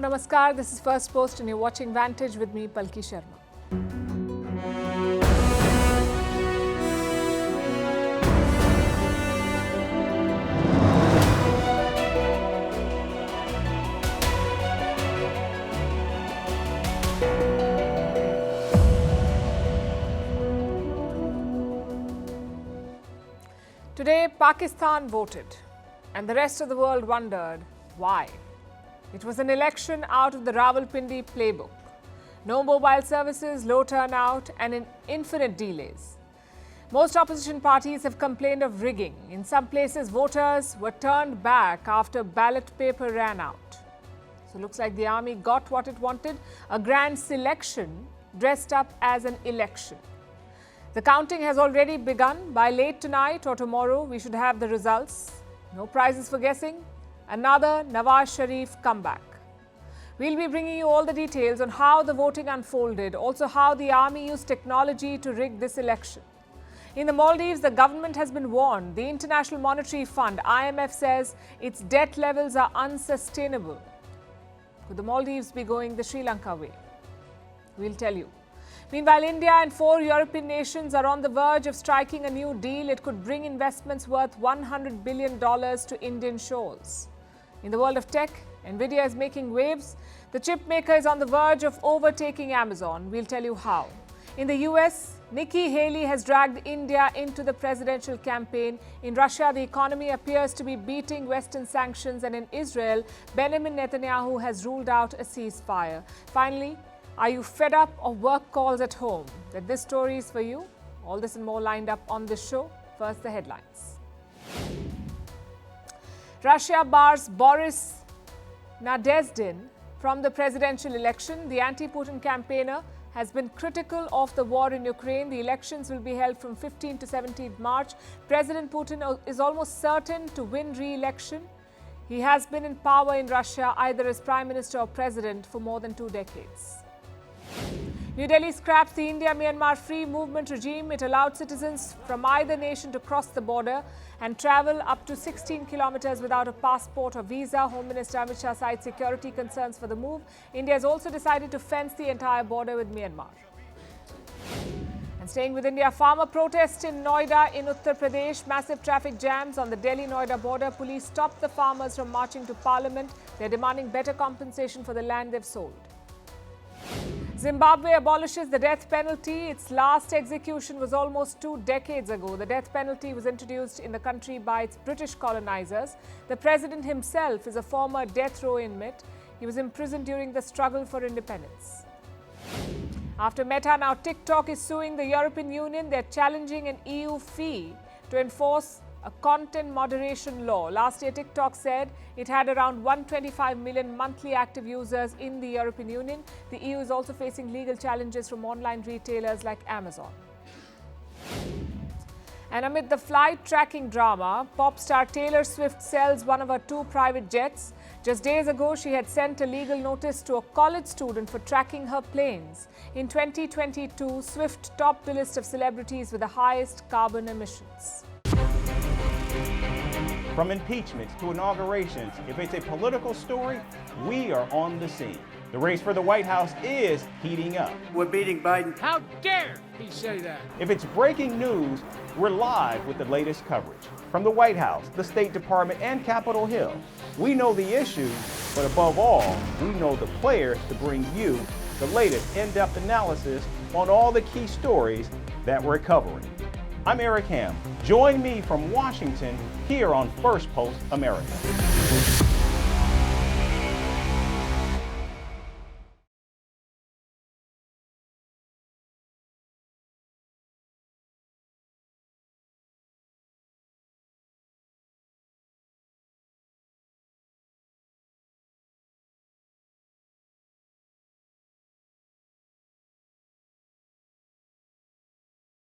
Namaskar. This is Firstpost and you're watching Vantage with me, Palki Sharma. Today, Pakistan voted and the rest of the world wondered why. It was an election out of the Rawalpindi playbook. No mobile services, low turnout and infinite delays. Most opposition parties have complained of rigging. In some places, voters were turned back after ballot paper ran out. So looks like the army got what it wanted, a grand selection dressed up as an election. The counting has already begun. By late tonight or tomorrow, we should have the results. No prizes for guessing. Another Nawaz Sharif comeback. We'll be bringing you all the details on how the voting unfolded, also how the army used technology to rig this election. In the Maldives, the government has been warned. The International Monetary Fund, IMF, says its debt levels are unsustainable. Could the Maldives be going the Sri Lanka way? We'll tell you. Meanwhile, India and 4 European nations are on the verge of striking a new deal. It could bring investments worth $100 billion to Indian shores. In the world of tech, Nvidia is making waves. The chip maker is on the verge of overtaking Amazon. We'll tell you how. In the US, Nikki Haley has dragged India into the presidential campaign. In Russia, the economy appears to be beating Western sanctions. And in Israel, Benjamin Netanyahu has ruled out a ceasefire. Finally, are you fed up of work calls at home? That this story is for you. All this and more lined up on this show. First, the headlines. Russia bars Boris Nadezhdin from the presidential election. The anti-Putin campaigner has been critical of the war in Ukraine. The elections will be held from 15 to 17 March. President Putin is almost certain to win re-election. He has been in power in Russia either as prime minister or president for more than 2 decades. New Delhi scraps the India-Myanmar free movement regime. It allowed citizens from either nation to cross the border and travel up to 16 kilometers without a passport or visa. Home Minister Amit Shah cites security concerns for the move. India has also decided to fence the entire border with Myanmar. And staying with India, farmer protests in Noida in Uttar Pradesh. Massive traffic jams on the Delhi-Noida border. Police stopped the farmers from marching to parliament. They're demanding better compensation for the land they've sold. Zimbabwe abolishes the death penalty. Its last execution was almost 2 decades ago. The death penalty was introduced in the country by its British colonizers. The president himself is a former death row inmate. He was imprisoned during the struggle for independence. After Meta, now Tik Tok is suing the European Union. They're challenging an EU fee to enforce a content moderation law. Last year, Tik Tok said it had around 125 million monthly active users in the European Union. The EU is also facing legal challenges from online retailers like Amazon. And amid the flight tracking drama, pop star Taylor Swift sells one of her 2 private jets. Just days ago, she had sent a legal notice to a college student for tracking her planes. In 2022, Swift topped the list of celebrities with the highest carbon emissions. From impeachments to inaugurations, if it's a political story, we are on the scene. The race for the White House is heating up. We're beating Biden. How dare he say that? If it's breaking news, we're live with the latest coverage. From the White House, the State Department, and Capitol Hill, we know the issues, but above all, we know the players to bring you the latest in-depth analysis on all the key stories that we're covering. I'm Eric Ham. Join me from Washington here on Firstpost America.